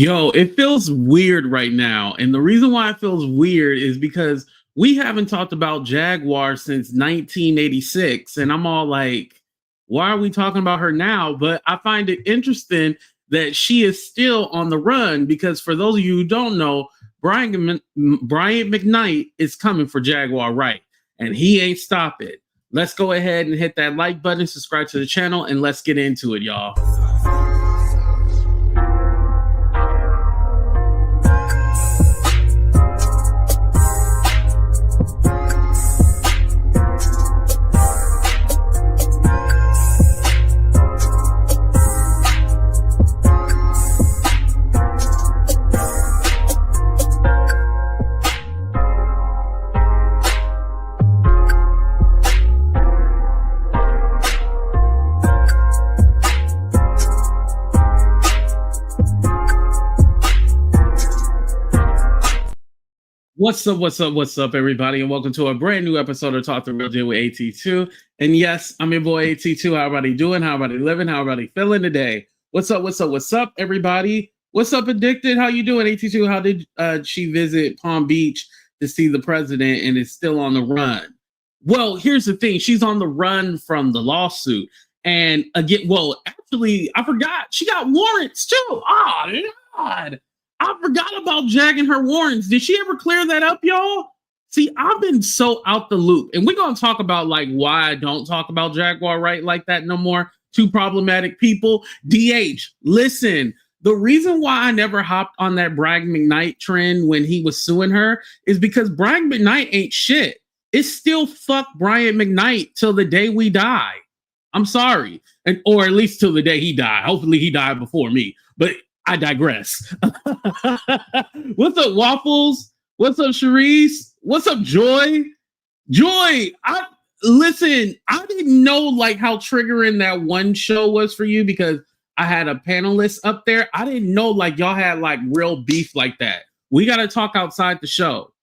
Yo, it feels weird right now. And the reason why it feels weird is because we haven't talked about Jaguar since 1986. And I'm all like, why are we talking about her now? But I find it interesting that she is still on the run because for those of you who don't know, Brian McKnight is coming for Jaguar Wright and he ain't stopping. Let's go ahead and hit that like button, subscribe to the channel, and let's get into it, y'all. What's up, everybody, and welcome to a brand new episode of Talk the Real Deal with AT2. And yes, I'm your boy AT2. How everybody doing? How everybody living? How everybody feeling today? What's up, everybody? What's up, Addicted? How you doing, AT2? How did she visit Palm Beach to see the president and is still on the run? Well, here's the thing. She's on the run from the lawsuit. And again, actually, I forgot. She got warrants, too. Oh, God. I forgot about Jag and her warrants. Did she ever clear that up, y'all? See, I've been so out the loop. And we're going to talk about like why I don't talk about Jaguar Wright like that no more. Two problematic people. DH, listen, the reason why I never hopped on that Brian McKnight trend when he was suing her is because Brian McKnight ain't shit. It's still fuck Brian McKnight till the day we die. I'm sorry. Or at least till the day he died. Hopefully he died before me. But I digress. What's up, Waffles? What's up, Sharice? What's up, Joy? Joy, listen, I didn't know like how triggering that one show was for you because I had a panelist up there. I didn't know like y'all had like real beef like that. We got to talk outside the show.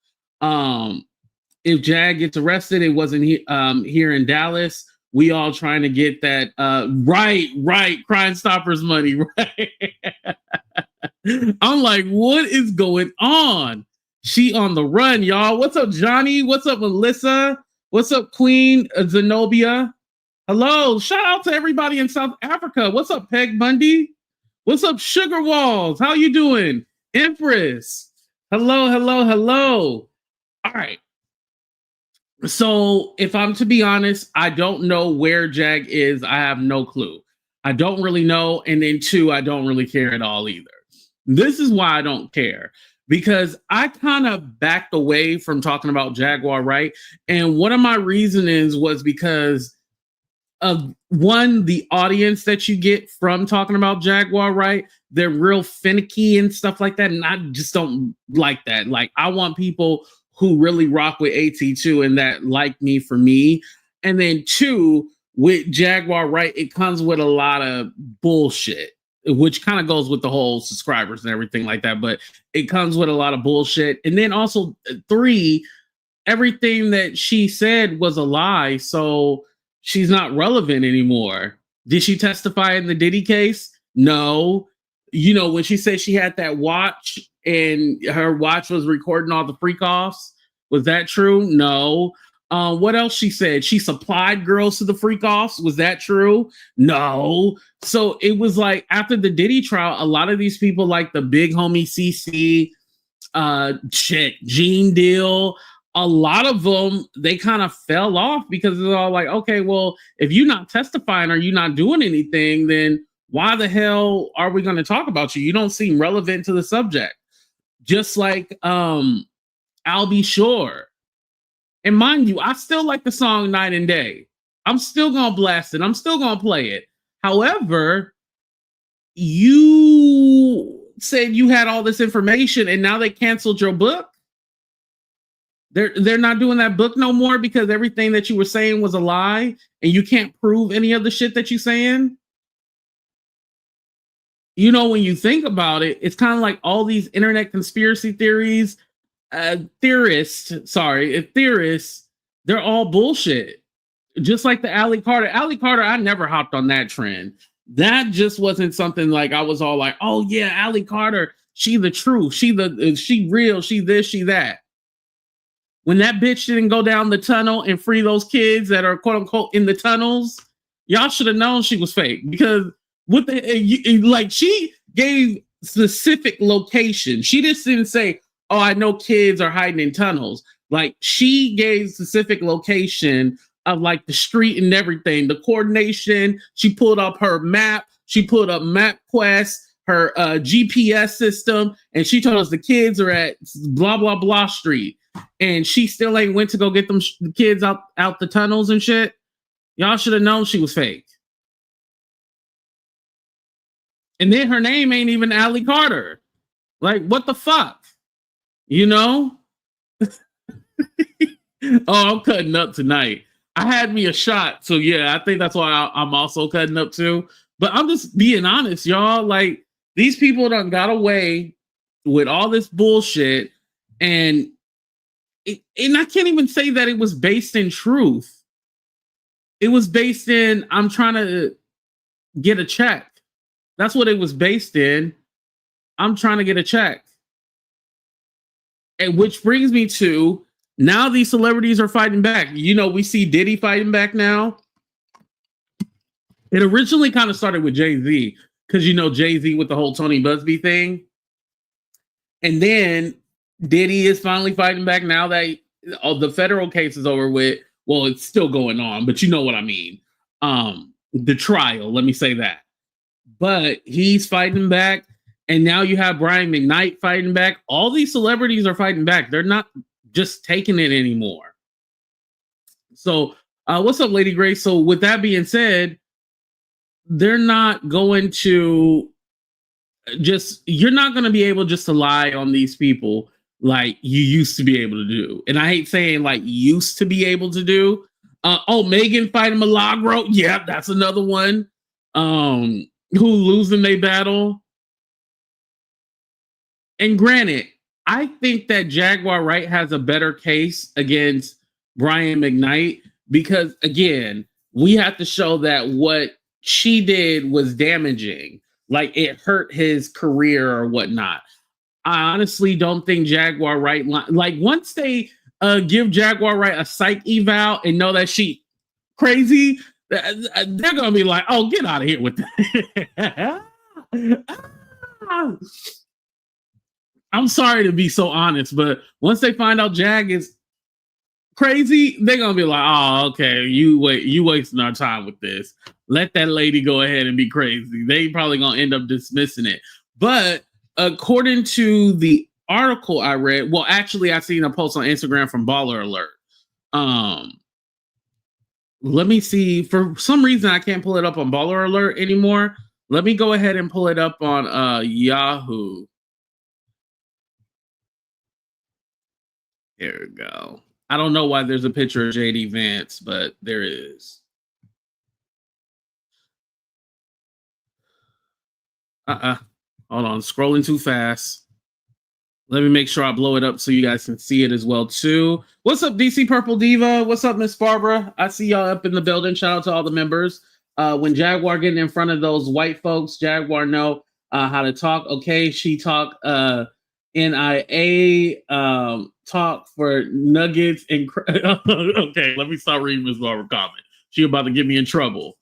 If Jag gets arrested, it wasn't here in Dallas. We all trying to get that right Crime Stoppers money, right? I'm like, what is going on? She on the run, y'all. What's up, Johnny? What's up, Melissa? What's up, Queen Zenobia? Hello, shout out to everybody in South Africa. What's up, Peg Bundy? What's up, Sugar Walls? How you doing? Empress. Hello. All right. So if I'm to be honest, I don't know where Jag is. I have no clue. I don't really know. And then two, I don't really care at all either. This is why I don't care, because I kind of backed away from talking about Jaguar Wright. And one of my reasonings was because of one, the audience that you get from talking about Jaguar Wright, they're real finicky and stuff like that. And I just don't like that. Like, I want people who really rock with AT2 and that like me for me. And then two, with Jaguar Wright, it comes with a lot of bullshit, which kind of goes with the whole subscribers and everything like that. But it comes with a lot of bullshit. And then also three, everything that she said was a lie. So she's not relevant anymore. Did she testify in the Diddy case? No. You know, when she said she had that watch and her watch was recording all the freak offs, was that true? No. What else she said? She supplied girls to the freak offs. Was that true? No. So it was like after the Diddy trial, a lot of these people like the big homie CC, Gene Deal, a lot of them, they kind of fell off because it's all like, okay, well, if you're not testifying or you're not doing anything, then why the hell are we going to talk about you? You don't seem relevant to the subject. Just like I'll Be Sure. And mind you, I still like the song Night and Day. I'm still going to blast it. I'm still going to play it. However, you said you had all this information and now they canceled your book. They're not doing that book no more because everything that you were saying was a lie and you can't prove any of the shit that you're saying. You know, when you think about it, it's kind of like all these internet conspiracy theories, theorists, they're all bullshit. Just like the Allie Carter. Allie Carter, I never hopped on that trend. That just wasn't something like I was all like, oh yeah, Allie Carter. She the truth. She real. She this, she that. When that bitch didn't go down the tunnel and free those kids that are quote unquote in the tunnels, y'all should have known she was fake, because what the like, she gave specific location. She just didn't say, "Oh, I know kids are hiding in tunnels." Like, she gave specific location of like the street and everything, the coordination. She pulled up her map. She pulled up MapQuest, her GPS system, and she told us the kids are at blah blah blah street. And she still ain't went to go get them kids out the tunnels and shit. Y'all should have known she was fake. And then her name ain't even Allie Carter. Like, what the fuck? You know? Oh, I'm cutting up tonight. I had me a shot. So yeah, I think that's why I'm also cutting up too. But I'm just being honest, y'all. Like, these people done got away with all this bullshit. And I can't even say that it was based in truth. It was based in, I'm trying to get a check. That's what it was based in. I'm trying to get a check. And which brings me to, now these celebrities are fighting back. You know, we see Diddy fighting back now. It originally kind of started with Jay-Z, because, you know, Jay-Z with the whole Tony Busby thing. And then Diddy is finally fighting back now that the federal case is over with. Well, it's still going on, but you know what I mean. The trial, let me say that. But he's fighting back, and now you have Brian McKnight fighting back. All these celebrities are fighting back. They're not just taking it anymore. So, what's up, Lady Grace? So, with that being said, they're not going to you're not going to be able just to lie on these people like you used to be able to do. And I hate saying like used to be able to do. Megan fighting Milagro. Yeah, that's another one. Who losing their battle. And granted, I think that Jaguar Wright has a better case against Brian McKnight, because again, we have to show that what she did was damaging. Like, it hurt his career or whatnot. I honestly don't think Jaguar Wright, like, once they give Jaguar Wright a psych eval and know that she crazy, they're gonna be like, "Oh, get out of here with that." I'm sorry to be so honest, but once they find out Jag is crazy, they're gonna be like, "Oh, okay, you wasting our time with this. Let that lady go ahead and be crazy." They probably gonna end up dismissing it. But according to the article I read, well, actually, I seen a post on Instagram from BallerAlert. Let me see. For some reason, I can't pull it up on BallerAlert anymore. Let me go ahead and pull it up on Yahoo. There we go. I don't know why there's a picture of JD Vance, but there is. Hold on, scrolling too fast. Let me make sure I blow it up so you guys can see it as well too. What's up, DC Purple Diva? What's up, Miss Barbara? I see y'all up in the building. Shout out to all the members. When Jaguar getting in front of those white folks, Jaguar know how to talk. Okay, she talk NIA talk for nuggets and okay, let me start reading Miss Barbara comment. She about to get me in trouble.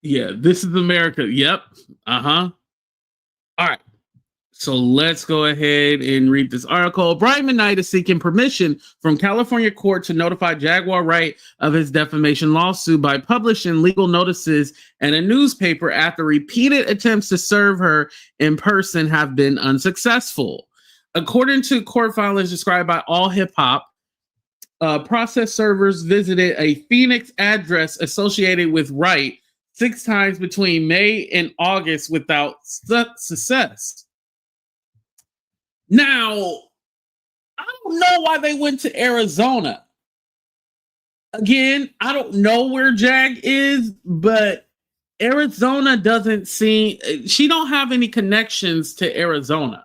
Yeah, this is America. Yep. All right. So let's go ahead and read this article. Brian McKnight is seeking permission from California court to notify Jaguar Wright of his defamation lawsuit by publishing legal notices in a newspaper after repeated attempts to serve her in person have been unsuccessful. According to court filings described by All Hip Hop, process servers visited a Phoenix address associated with Wright 6 times between May and August without success. Now, I don't know why they went to Arizona. Again, I don't know where Jag is, but Arizona doesn't seem, she don't have any connections to Arizona.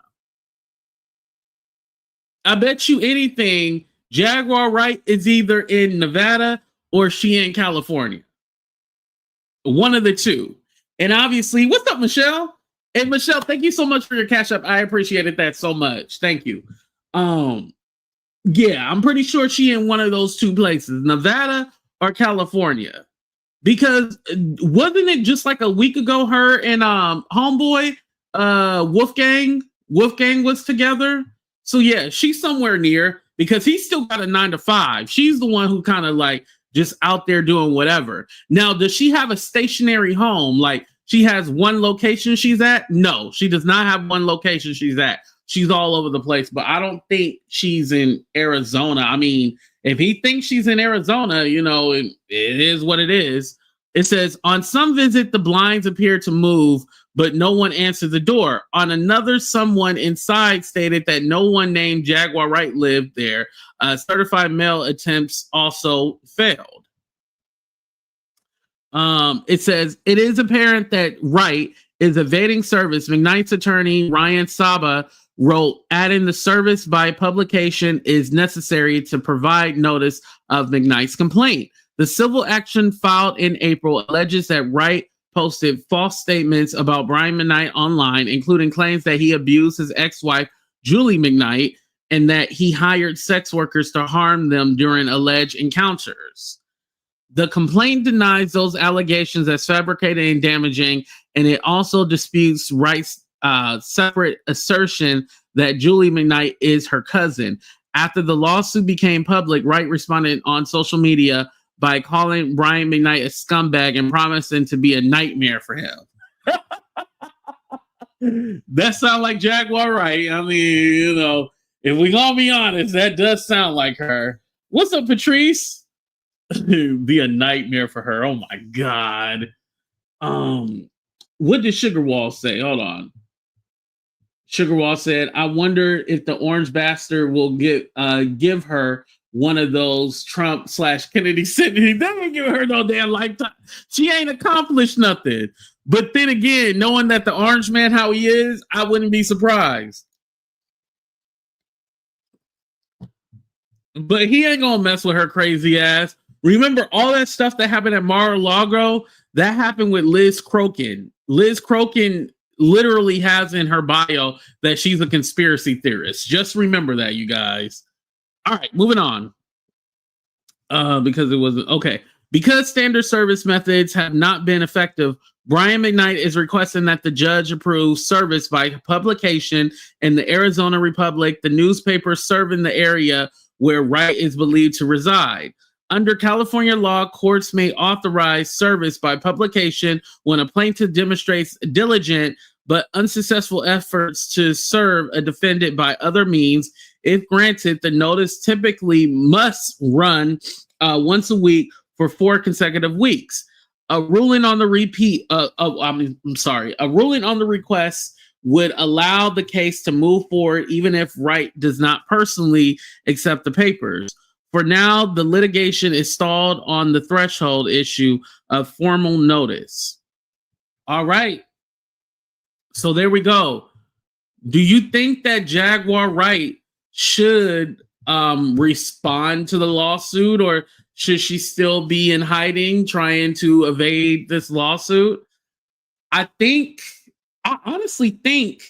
I bet you anything, Jaguar Wright is either in Nevada or she in California. One of the two. And obviously, what's up, Michelle? And Michelle, thank you so much for your cash up. I appreciated that so much. Thank you. Yeah, I'm pretty sure she in one of those two places, Nevada or California. Because wasn't it just like a week ago her and homeboy Wolfgang was together? So yeah, she's somewhere near because he's still got a 9 to 5. She's the one who kind of like just out there doing whatever. Now, does she have a stationary home? Like she has one location she's at? No, she does not have one location she's at. She's all over the place, but I don't think she's in Arizona. I mean, if he thinks she's in Arizona, you know, it is what it is. It says, on some visit, the blinds appeared to move, but no one answered the door. On another, someone inside stated that no one named Jaguar Wright lived there. Certified mail attempts also failed. It says, it is apparent that Wright is evading service. McKnight's attorney, Ryan Saba, wrote, adding the service by publication is necessary to provide notice of McKnight's complaint. The civil action filed in April alleges that Wright posted false statements about Brian McKnight online, including claims that he abused his ex-wife, Julie McKnight, and that he hired sex workers to harm them during alleged encounters. The complaint denies those allegations as fabricated and damaging, and it also disputes Wright's separate assertion that Julie McKnight is her cousin. After the lawsuit became public, Wright responded on social media by calling Brian McKnight a scumbag and promising to be a nightmare for him. That sounds like Jaguar Wright. I mean, you know, if we're gonna be honest, that does sound like her. What's up, Patrice? Be a nightmare for her. Oh my God. What did Sugar Wall say? Hold on. Sugar Wall said, I wonder if the orange bastard will give her one of those Trump/Kennedy sentences. That ain't giving her no damn lifetime. She ain't accomplished nothing. But then again, knowing that the orange man, how he is, I wouldn't be surprised. But he ain't gonna mess with her crazy ass. Remember all that stuff that happened at Mar-a-Lago? That happened with Liz Crokin. Liz Crokin literally has in her bio that she's a conspiracy theorist. Just remember that, you guys. All right, moving on. Because it wasn't okay. Because standard service methods have not been effective, Brian McKnight is requesting that the judge approve service by publication in the Arizona Republic, the newspaper serving the area where Wright is believed to reside. Under California law, courts may authorize service by publication when a plaintiff demonstrates diligent but unsuccessful efforts to serve a defendant by other means. If granted, the notice typically must run once a week for 4 consecutive weeks. A ruling on the a ruling on the request would allow the case to move forward even if Wright does not personally accept the papers. For now, the litigation is stalled on the threshold issue of formal notice. All right. So there we go. Do you think that Jaguar Wright should respond to the lawsuit, or should she still be in hiding trying to evade this lawsuit? I honestly think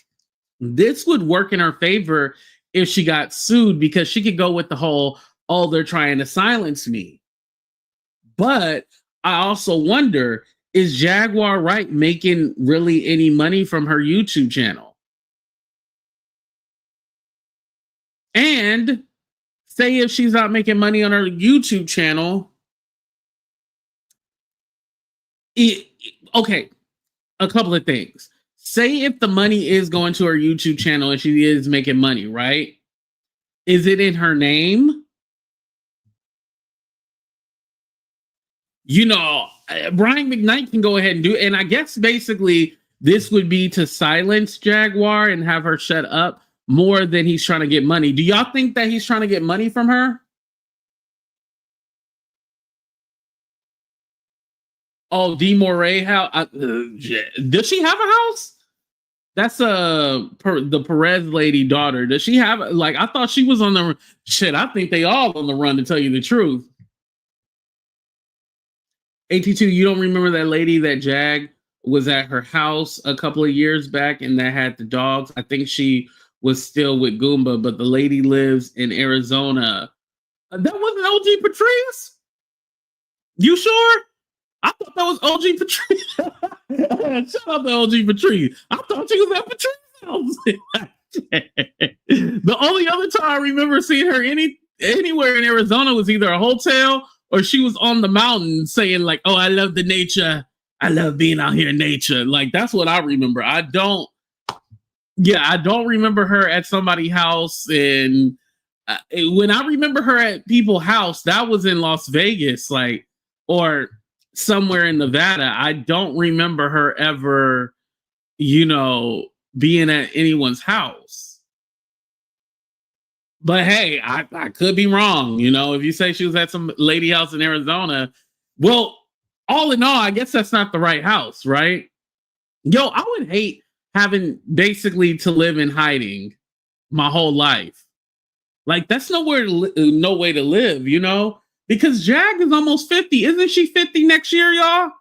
this would work in her favor if she got sued, because she could go with the whole, oh, they're trying to silence me. But I also wonder, is Jaguar Wright making really any money from her YouTube channel? And say if she's not making money on her YouTube channel, okay, a couple of things. Say if the money is going to her YouTube channel and she is making money, right? Is it in her name? You know, Brian McKnight can go ahead and do it. And I guess basically this would be to silence Jaguar and have her shut up more than he's trying to get money. Do y'all think that he's trying to get money from her? Oh, D. Moray, does she have a house? That's the Perez lady daughter. Does she have, like, I thought she was on the shit. I think they all on the run, to tell you the truth. 82, you don't remember that lady that Jag was at her house a couple of years back, and that had the dogs. I think she was still with Goomba, but the lady lives in Arizona. That wasn't OG Patrice? You sure? I thought that was OG Patrice. Shout out to OG Patrice. I thought she was at Patrice's house. The only other time I remember seeing her anywhere in Arizona was either a hotel or she was on the mountain saying like, "Oh, I love the nature. I love being out here in nature." Like that's what I remember. I don't remember her at somebody's house. And when I remember her at people's house, that was in Las Vegas, like, or somewhere in Nevada. I don't remember her ever, being at anyone's house. But hey, I could be wrong. If you say she was at some lady house in Arizona, well, all in all, I guess that's not the right house, right? Yo, I would hate having basically to live in hiding my whole life. Like that's no way to live, because Jag is almost 50. Isn't she 50 next year, y'all?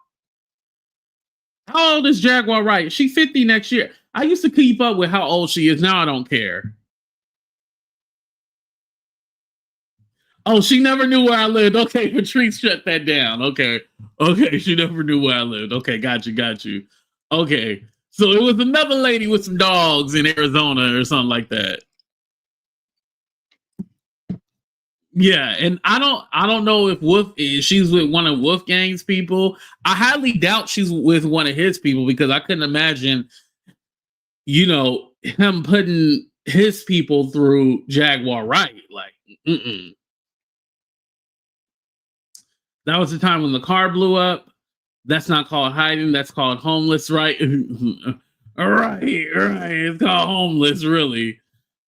How old is Jaguar Wright? She 50 next year. I used to keep up with how old she is. Now I don't care. Oh, she never knew where I lived. Okay, Patrice shut that down. Okay, she never knew where I lived. Okay, got you. Okay, so it was another lady with some dogs in Arizona or something like that. Yeah, and I don't know if she's with one of Wolfgang's people. I highly doubt she's with one of his people because I couldn't imagine, him putting his people through Jaguar Wright. Like, that was the time when the car blew up. That's not called hiding. That's called homeless, right? Right. It's called homeless, really.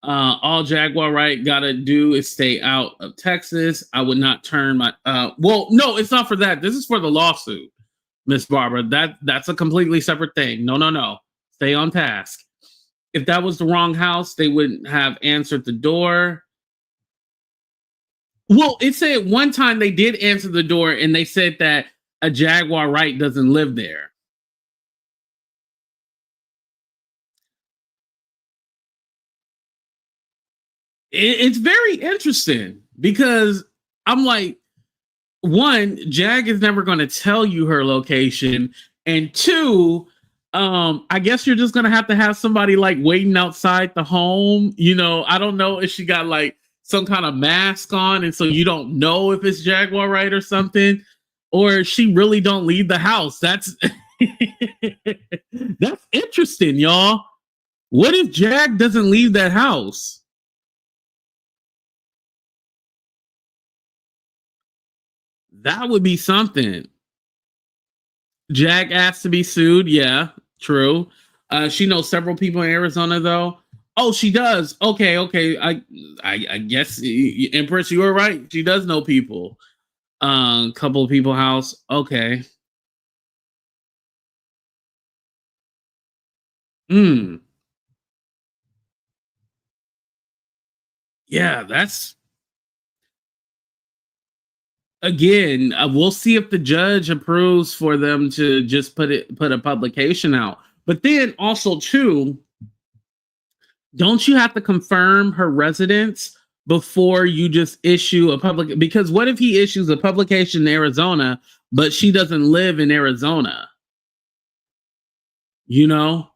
All Jaguar Wright gotta do is stay out of Texas. I would not turn my well, no, it's not for that. This is for the lawsuit, Miss Barbara. That's a completely separate thing. No. Stay on task. If that was the wrong house, they wouldn't have answered the door. Well, it said one time they did answer the door and they said that a Jaguar Wright doesn't live there. It's very interesting because I'm like, one, Jag is never going to tell you her location, and two, I guess you're just going to have somebody like waiting outside the home. I don't know if she got like some kind of mask on, and so you don't know if it's Jaguar Wright or something, or she really don't leave the house. That's that's interesting, y'all. What if Jag doesn't leave that house? That would be something. Jag asked to be sued. Yeah, true. She knows several people in Arizona, though. Oh, she does. Okay. I guess Empress, you were right. She does know people. Couple of people house. Okay. Yeah, that's again. We'll see if the judge approves for them to just put a publication out. But then also too, don't you have to confirm her residence before you just issue a public? Because what if he issues a publication in Arizona, but she doesn't live in Arizona? If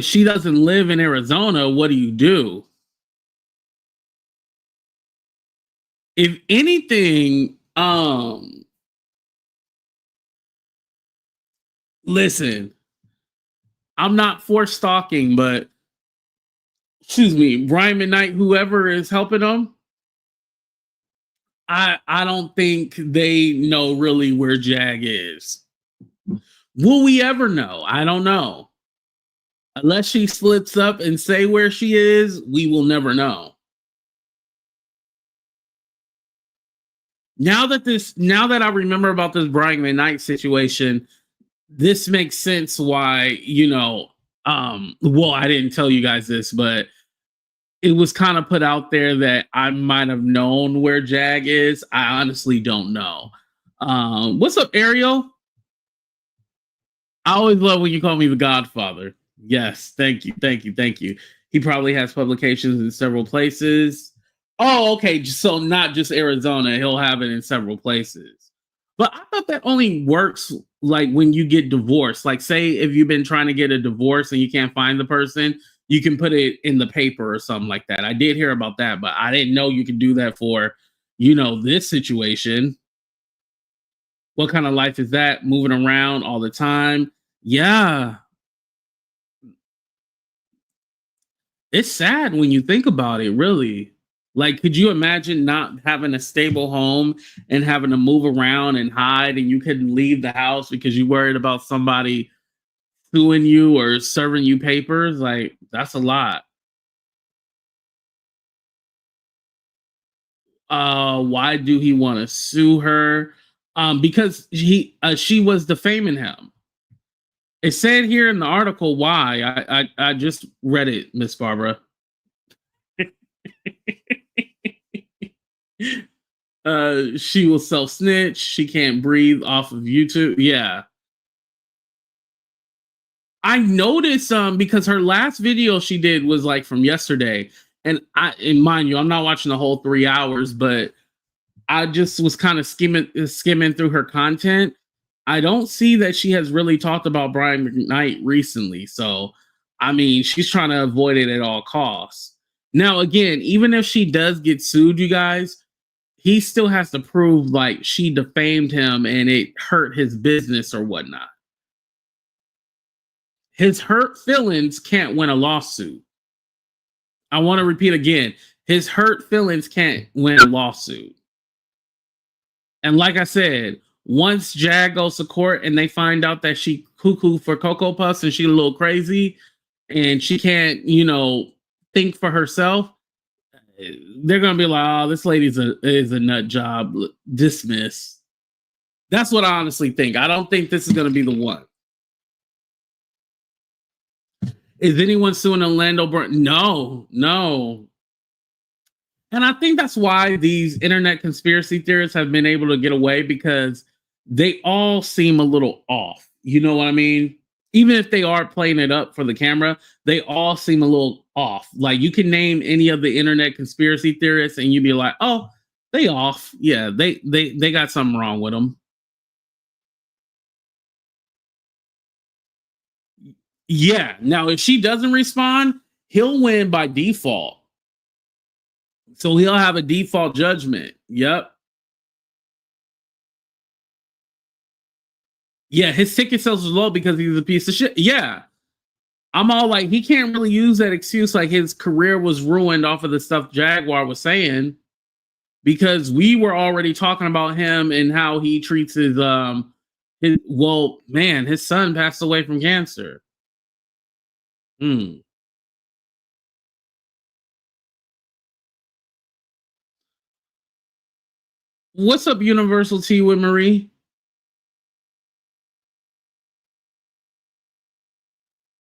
she doesn't live in Arizona, what do you do? If anything, listen, I'm not for stalking, but excuse me, Brian McKnight, whoever is helping them, I don't think they know really where Jag is. Will we ever know? I don't know. Unless she slips up and say where she is, we will never know. Now that I remember about this Brian McKnight situation, this makes sense why, well, I didn't tell you guys this, but it was kind of put out there that I might have known where Jag is. I honestly don't know. What's up, Ariel? I always love when you call me the Godfather. Yes, thank you, thank you, thank you. He probably has publications in several places. Oh, okay. So not just Arizona, he'll have it in several places. But I thought that only works like when you get divorced. Like, say if you've been trying to get a divorce and you can't find the person, you can put it in the paper or something like that. I did hear about that, but I didn't know you could do that for, this situation. What kind of life is that? Moving around all the time. Yeah. It's sad when you think about it, really. Like, could you imagine not having a stable home and having to move around and hide and you couldn't leave the house because you worried about somebody suing you or serving you papers? Like, that's a lot. Why do he want to sue her? Because she was defaming him. It said here in the article why. I just read it, Miss Barbara. She will self snitch. She can't breathe off of YouTube. Yeah. I noticed because her last video she did was like from yesterday. And mind you, I'm not watching the whole 3 hours, but I just was kind of skimming through her content. I don't see that she has really talked about Brian McKnight recently. So, I mean, she's trying to avoid it at all costs. Now, again, even if she does get sued, you guys, he still has to prove like she defamed him and it hurt his business or whatnot. His hurt feelings can't win a lawsuit. I want to repeat again. His hurt feelings can't win a lawsuit. And like I said, once Jag goes to court and they find out that she cuckoo for Cocoa Puffs and she's a little crazy and she can't, think for herself, they're gonna be like, "Oh, this lady's is a nut job." Dismiss. That's what I honestly think. I don't think this is gonna be the one. Is anyone suing Orlando Brown? No. And I think that's why these internet conspiracy theorists have been able to get away, because they all seem a little off. You know what I mean? Even if they are playing it up for the camera, they all seem a little off. Like, you can name any of the internet conspiracy theorists and you'd be like, "Oh, they off. Yeah, they got something wrong with them." Yeah. Now, if she doesn't respond, he'll win by default. So he'll have a default judgment. Yep. Yeah, his ticket sales was low because he's a piece of shit. Yeah. I'm all like, he can't really use that excuse like his career was ruined off of the stuff Jaguar was saying, because we were already talking about him and how he treats his his son passed away from cancer. What's up, Universal T with Marie?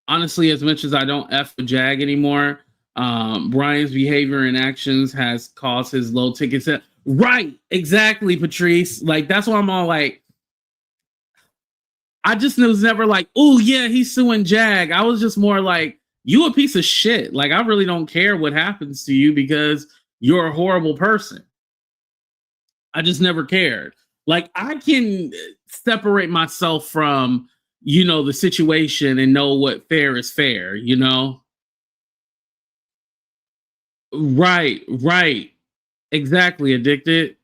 Honestly, as much as I don't F with Jag anymore, Brian's behavior and actions has caused his low ticket set. Right, exactly, Patrice. Like, that's why I'm all like, I just was never like, "Oh yeah, he's suing Jag." I was just more like, "You a piece of shit." Like, I really don't care what happens to you because you're a horrible person. I just never cared. Like, I can separate myself from, the situation and know what fair is fair, Right. Exactly, Addicted.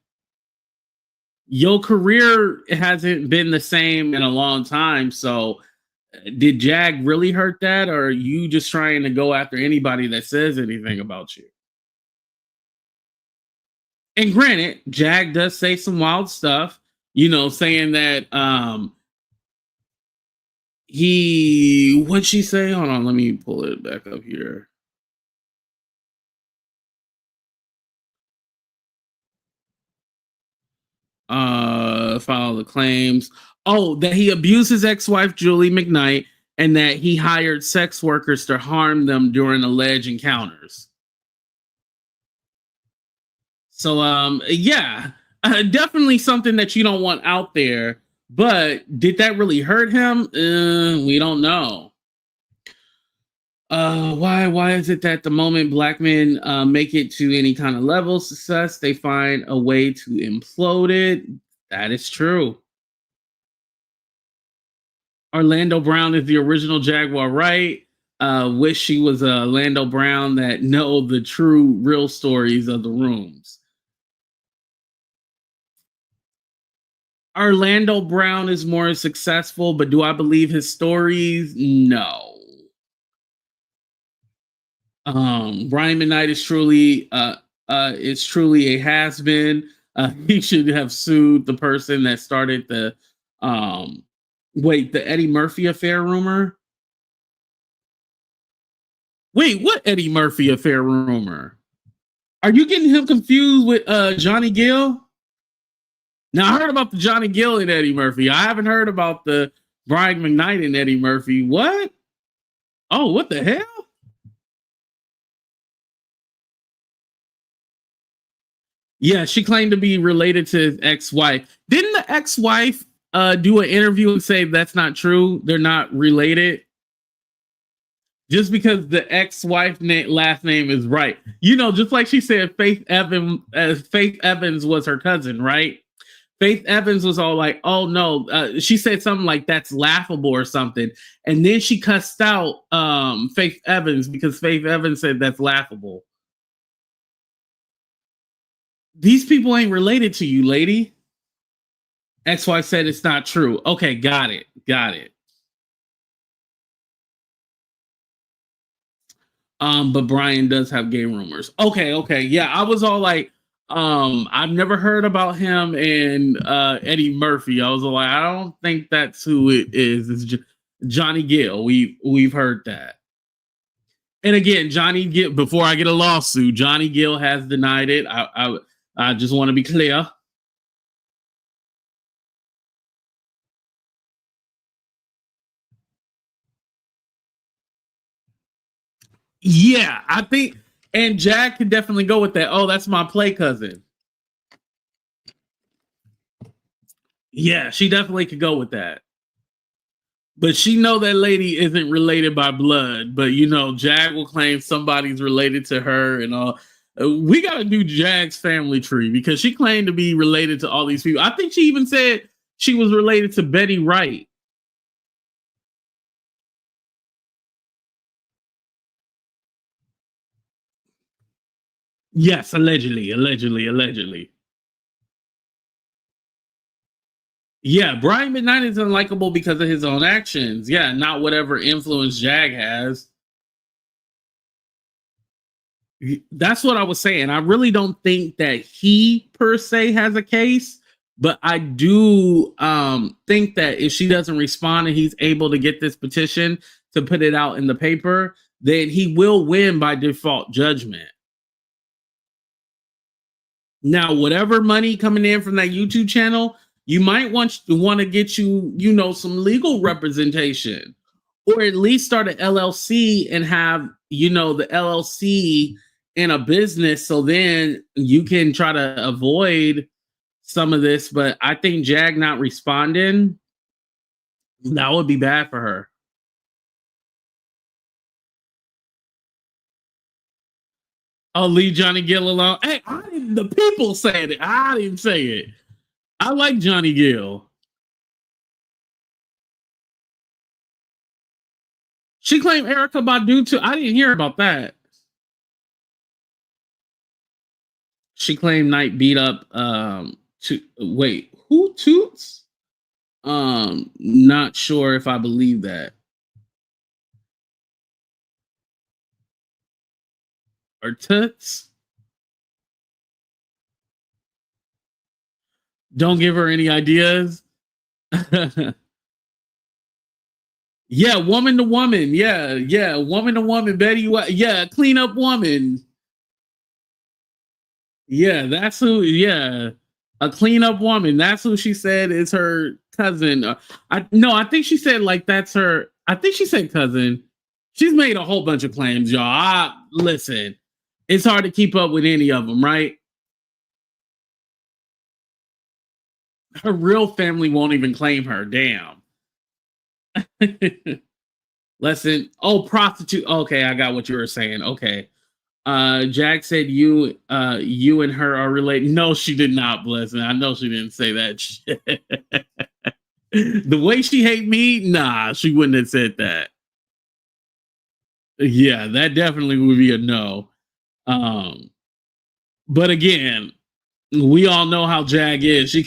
Your career hasn't been the same in a long time. So, did Jag really hurt that? Or are you just trying to go after anybody that says anything about you? And granted, Jag does say some wild stuff, saying that what'd she say? Hold on, let me pull it back up here. File the claims. Oh, that he abused his ex-wife Julie McKnight and that he hired sex workers to harm them during alleged encounters. So, definitely something that you don't want out there But did that really hurt him? We don't know. Why is it that the moment black men make it to any kind of level of success, they find a way to implode it? That is true. Orlando Brown is the original Jaguar Wright. Wish she was a Orlando Brown that know the true, real stories of the rooms. Orlando Brown is more successful, but do I believe his stories? No. Brian McKnight is truly a has-been. He should have sued the person that started the the Eddie Murphy affair rumor. Wait, what Eddie Murphy affair rumor? Are you getting him confused with Johnny Gill? Now I heard about the Johnny Gill and Eddie Murphy. I haven't heard about the Brian McKnight and Eddie Murphy. What? Oh, what the hell? Yeah, she claimed to be related to his ex-wife. Didn't the ex-wife do an interview and say that's not true? They're not related? Just because the ex-wife last name is Wright. You know, just like she said, Faith Evans was her cousin, right? Faith Evans was all like, oh no. She said something like that's laughable or something. And then she cussed out Faith Evans because Faith Evans said that's laughable. These people ain't related to you, lady. Ex-wife said it's not true. Okay, got it. But Brian does have gay rumors. Okay. Yeah, I was all like, I've never heard about him and Eddie Murphy. I was like, I don't think that's who it is. It's Johnny Gill. We've heard that. And again, Johnny Gill, before I get a lawsuit, Johnny Gill has denied it. I just want to be clear. Yeah, I think, and Jack can definitely go with that. Oh, that's my play cousin. Yeah, she definitely could go with that. But she know that lady isn't related by blood. But you know, Jag will claim somebody's related to her and all. We got to do Jag's family tree because she claimed to be related to all these people. I think she even said she was related to Betty Wright. Yes, allegedly. Yeah, Brian McKnight is unlikable because of his own actions. Yeah, not whatever influence Jag has. That's what I was saying. I really don't think that he per se has a case, but I do think that if she doesn't respond and he's able to get this petition to put it out in the paper, then he will win by default judgment. Now, whatever money coming in from that YouTube channel, you might want to get some legal representation, or at least start an LLC and have the LLC in a business, so then you can try to avoid some of this. But I think Jag not responding, that would be bad for her. I'll leave Johnny Gill alone. Hey, the people said it. I didn't say it. I like Johnny Gill. She claimed Erykah Badu too. I didn't hear about that. She claimed Knight beat up who Toots? Not sure if I believe that. Or Toots? Don't give her any ideas. Yeah, woman to woman. Yeah, woman to woman. Betty White. Yeah, clean up woman. Yeah, that's who. Yeah, a clean up woman. That's who she said is her cousin. I think she said like that's her. I think she said cousin. She's made a whole bunch of claims, y'all. Listen, it's hard to keep up with any of them, right? Her real family won't even claim her. Damn. Listen. Oh, prostitute. Okay, I got what you were saying. Okay. Jack said you and her are related. No, she did not, Blessing. I know she didn't say that shit. The way she hate me, nah, she wouldn't have said that. Yeah, that definitely would be a no. But again, we all know how Jag is. She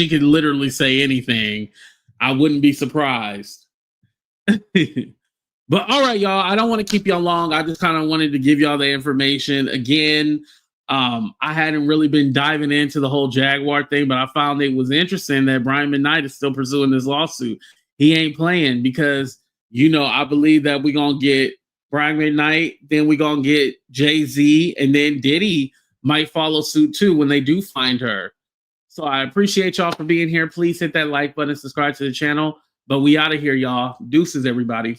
could literally say anything. I wouldn't be surprised. But all right, y'all. I don't want to keep y'all long. I just kind of wanted to give y'all the information. Again, I hadn't really been diving into the whole Jaguar thing, but I found it was interesting that Brian McKnight is still pursuing this lawsuit. He ain't playing because, I believe that we're going to get Brian McKnight, then we're going to get Jay-Z, and then Diddy might follow suit too when they do find her. So I appreciate y'all for being here. Please hit that like button, subscribe to the channel. But we out of here, y'all. Deuces, everybody.